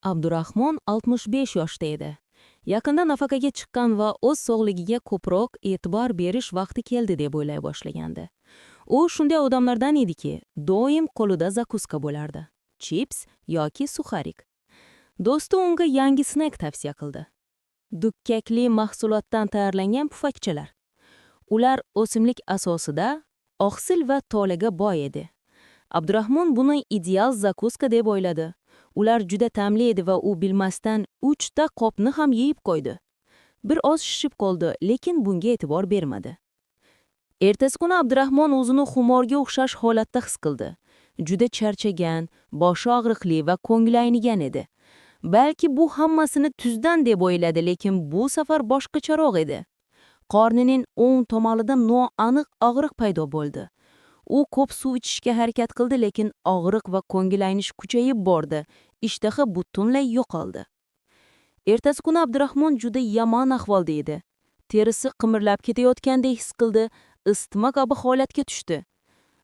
Abdurahmon 65 yoshda edi. Yaqinda nafaqaga chiqqan va o'z sog'ligiga ko'proq e'tibor berish vaqti keldi deb o'ylay boshlagandi. U shunday odamlardan ediki, doim qo'lida zakuska bo'lardi. Chips yoki suxarik. Do'sti unga yangi snack tavsiya qildi. Dukkakli mahsulotdan tayyorlangan pufakchalar. Ular o'simlik asosida, oqsil va tolaga boy edi. Abdurahmon buni ideal zakuska deb o'yladi. Ular juda ta'mli edi va u bilmasdan 3 ta qopni ham yeyib qo'ydi. Bir oz shishib qoldi, lekin bunga e'tibor bermadi. Ertasi kuni Abdurahmon o'zini xumorga o'xshash holatda his qildi. Juda charchagan, boshi og'riqli va ko'ngli aynigan edi. Balki bu hammasini tuzdan deb o'yladi, lekin bu safar boshqacharoq edi. Qornining o'ng tomonida noaniq og'riq paydo bo'ldi. U ko'p suv ichishga harakat qildi, lekin og'riq va ko'ngil aynish kuchayib bordi. Ishtaha butunlay yo'qoldi. Ertasi kuni Abdurahmon juda yomon ahvolda edi. Terisi qimirlab ketayotgandek his qildi, isitma kabi holatga tushdi.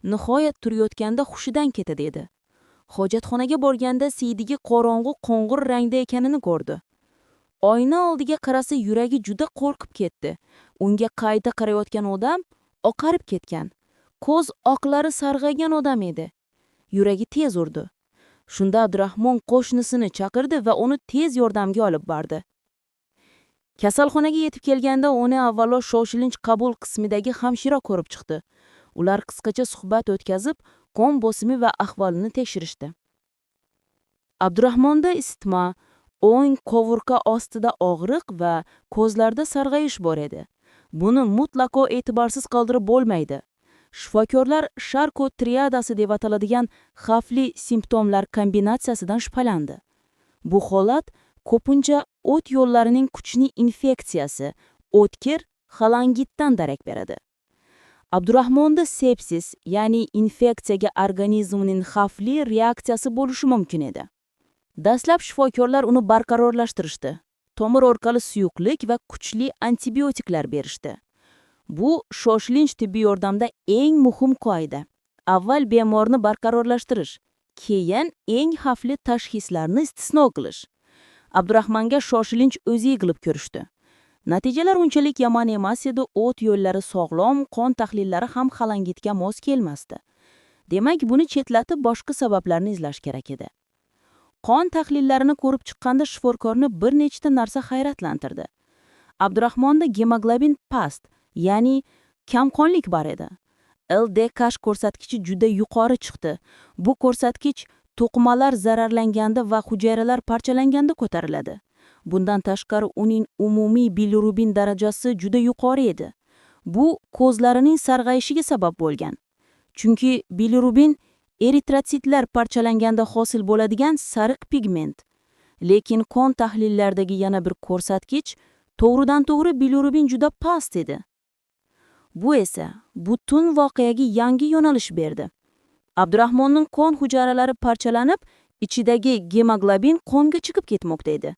Nihoyat turayotganda hushidan ketadi edi. Hojatxonaga borganda siydigi qorong'u qo'ng'ir rangda ekanini ko'rdi. Oyna oldiga qarasa yuragi juda qo'rqib ketdi. Unga qayta qarayotgan odam oqarib ketgan. Ko'z oqlari sarg'aygan odam edi. Yuragi tez urdi. Shunda Abdurahmon qo'shnisini chaqirdi va uni tez yordamga olib bordi. Kasalxonaga yetib kelganda uni avvalo shoshilinch qabul qismidagi hamshira ko'rib chiqdi. Ular qisqacha suhbat o'tkazib, qon bosimi va ahvolini tekshirishdi. Abdurahmonda isitma, o'ng qovurqa ostida og'riq va ko'zlarda sarg'ayish bor edi. Buni mutlaqo e'tiborsiz qoldirib bo'lmaydi. Shifokorlar Sharko triadasi deb ataladigan xavfli simptomlar kombinatsiyasidan shubhalandi. Bu holat ko'pincha o't yo'llarining kuchli infeksiyasi, o'tkir xolangitdan darak beradi. Abdurahmonda sepsis, ya'ni infeksiyaga organizmning xavfli reaksiyasi bo'lishi mumkin edi. Dastlab shifokorlar uni barqarorlashtirishdi. Tomir orqali suyuqlik va kuchli antibiotiklar berishdi. Bu shoshilinch tibbiy yordamda eng muhim qoida. Avval bemorni barqarorlashtirish, keyin eng xavfli tashxislarni istisno qilish. Abdurahmonga shoshilinch o'zi qilib ko'rishdi. Natijalar unchalik yomon emas edi, o't yo'llari sog'lom, qon tahlillari ham xolangitga mos kelmasdi. Demak, buni chetlatib boshqa sabablarni izlash kerak edi. Qon tahlillarini ko'rib chiqqanda shifokorni bir nechta narsa hayratlantirdi. Abdurahmonda gemoglobin past, ya'ni kamqonlik bor edi. LDH ko'rsatkichi juda yuqori chiqdi. Bu ko'rsatkich to'qimalar zararlanganda va hujayralar parchalanganda ko'tariladi. Bundan tashqari uning umumiy bilirubin darajasi juda yuqori edi. Bu ko'zlarining sarg'ayishiga sabab bo'lgan. Chunki bilirubin eritrotsitlar parchalanganda hosil bo'ladigan sariq pigment. Lekin qon tahlillaridagi yana bir ko'rsatkich to'g'ridan-to'g'ri bilirubin juda past edi. Bu esa butun voqeaga yangi yo'nalish berdi. Abdurahmonning qon hujayralari parchalanib, ichidagi gemoglobin qonga chiqib ketmoqda edi.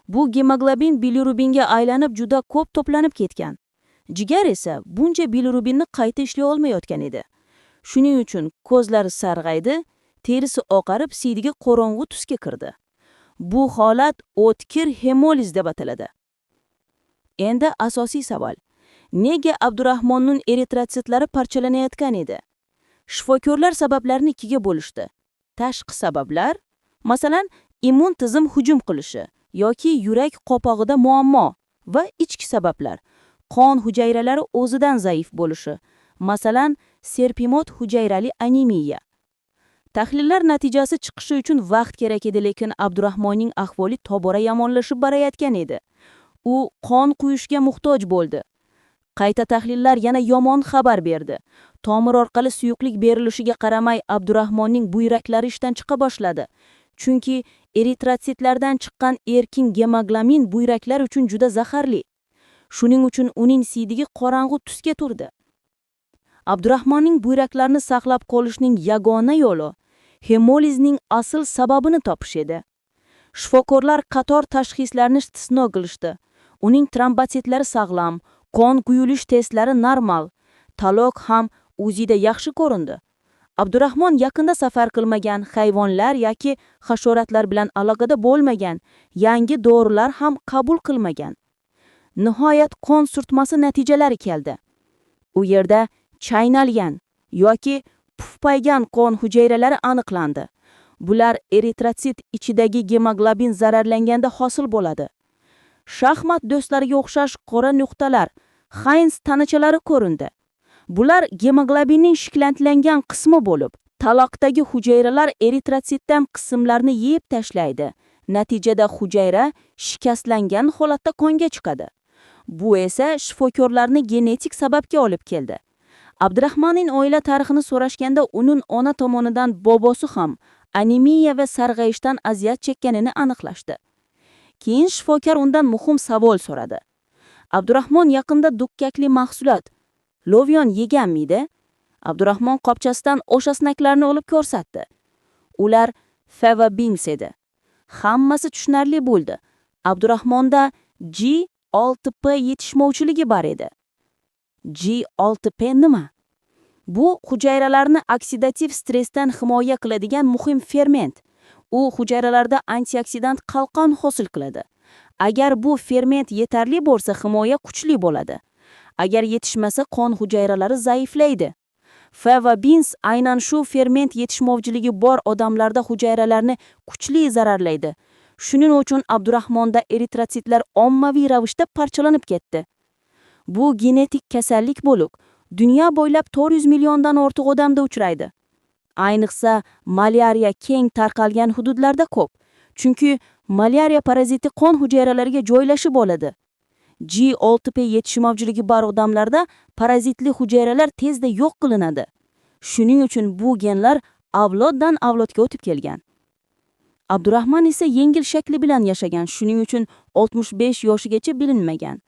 Bu gemoglobin bilirubinga aylanib juda ko'p to'planib ketgan. Jigar esa buncha bilirubinni qayta ishlay olmayotgan edi. Shuning uchun ko'zlari sarg'aydi, terisi oqarib, siydigi qorong'u tusga kirdi. Bu holat o'tkir hemoliz deb ataladi. Endi asosiy savol: nega Abdurahmonning eritrotsitlari parchalanayotgan edi? Shifokorlar sabablarni ikkiga bo'lishdi. Tashqi sabablar, masalan, immun tizim hujum qilishi yoki yurak qopog'ida muammo, va ichki sabablar, qon hujayralari o'zidan zaif bo'lishi, masalan, serpimot hujayrali anemiya. Tahlillar natijasi chiqishi uchun vaqt kerak edi, lekin Abdurahmonning ahvoli tobora yomonlashib borayotgan edi. U qon quyishga muhtoj bo'ldi. Qayta tahlillar yana yomon xabar berdi. Tomir orqali suyuqlik berilishiga qaramay Abdurahmonning buyraklari ishdan chiqa boshladi. Chunki eritrotsitlardan chiqqan erkin gemoglobin buyraklar uchun juda zaharli. Shuning uchun uning siydigi qorong'u tusga turdi. Abdurahmonning buyraklarini saqlab qolishning yagona yo'li hemolizning asl sababini topish edi. Shifokorlar qator tashxislarni istisno qilishdi. Uning trombotsitlari sog'lom, qon quyilish testlari normal, talok ham o'zida yaxshi ko'rindi. Abdurahmon yaqinda safar qilmagan, hayvonlar yoki hasharotlar bilan aloqada bo'lmagan, yangi dorilar ham qabul qilmagan. Nihoyat qon surtmasi natijalari keldi. U yerda chaynalgan yoki pufpaygan qon hujayralari aniqlandi. Bular eritrotsit ichidagi gemoglobin zararlanganda hosil bo'ladi. Shaxmat do'stlariga o'xshash qora nuqtalar, Heinz tanachalari ko'rindi. Bular gemoglobinning shiklantilangan qismi bo'lib, taloqdagi hujayralar eritrotsitdan qismlarni yeb tashlaydi. Natijada hujayra shikastlangan holatda qonga chiqadi. Bu esa shifokorlarni genetik sababga olib keldi. Abdurahmonning oila tarixini so'rashganda uning ona tomonidan bobosi ham anemiya va sarg'ayishdan aziyat chekkanini aniqlashdi. Keyin shifokor undan muhim savol so'radi. Abdurahmon yaqinda dukkakli mahsulot Lovion yeganmidi? Abdurahmon qopchasidan o'sha snacklarni olib ko'rsatdi. Ular Fava Beans edi. Hammasi tushunarli bo'ldi. Abdurahmonda G6P yetishmovchiligi bor edi. G6P nima? Bu hujayralarni oksidativ stressdan himoya qiladigan muhim ferment. U hujayralarda antioksidant qalqon hosil qiladi. Agar bu ferment yetarli bo'lsa, himoya kuchli bo'ladi. Agar yetishmasa, qon hujayralari zaiflaydi. Fava Beans aynan shu ferment yetishmovchiligi bor odamlarda hujayralarni kuchli zararlaydi. Shuning uchun Abdurahmonda eritrotsitlar ommaviy ravishda parchalanib ketdi. Bu genetik kasallik bo'lib, dunyo bo'ylab 400 milliondan ortiq odamda uchraydi. Ayniqsa, malyariya keng tarqalgan hududlarda ko'p. Chunki malyariya paraziti qon hujayralariga joylashib oladi. G6P yetishmovchiligi bor odamlarda parazitli hujayralar tezda yo'q qilinadi. Shuning uchun bu genlar avloddan avlodga o'tib kelgan. Abdurahmon esa yengil shakli bilan yashagan, shuning uchun 65 yoshigacha bilinmagan.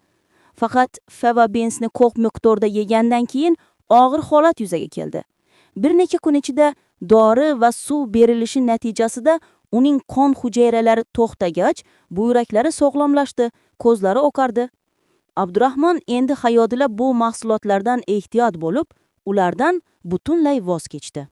Faqat Fava Beansni ko'p miqdorda yegandan keyin og'ir holat yuzaga keldi. Bir necha kun ichida dori va suv berilishi natijasida uning qon hujayralari to'xtagach, buyraklari sog'lomlashdi, ko'zlari oqardi. Abdurahmon endi hayotida bu mahsulotlardan ehtiyot bo'lib, ulardan butunlay voz kechdi.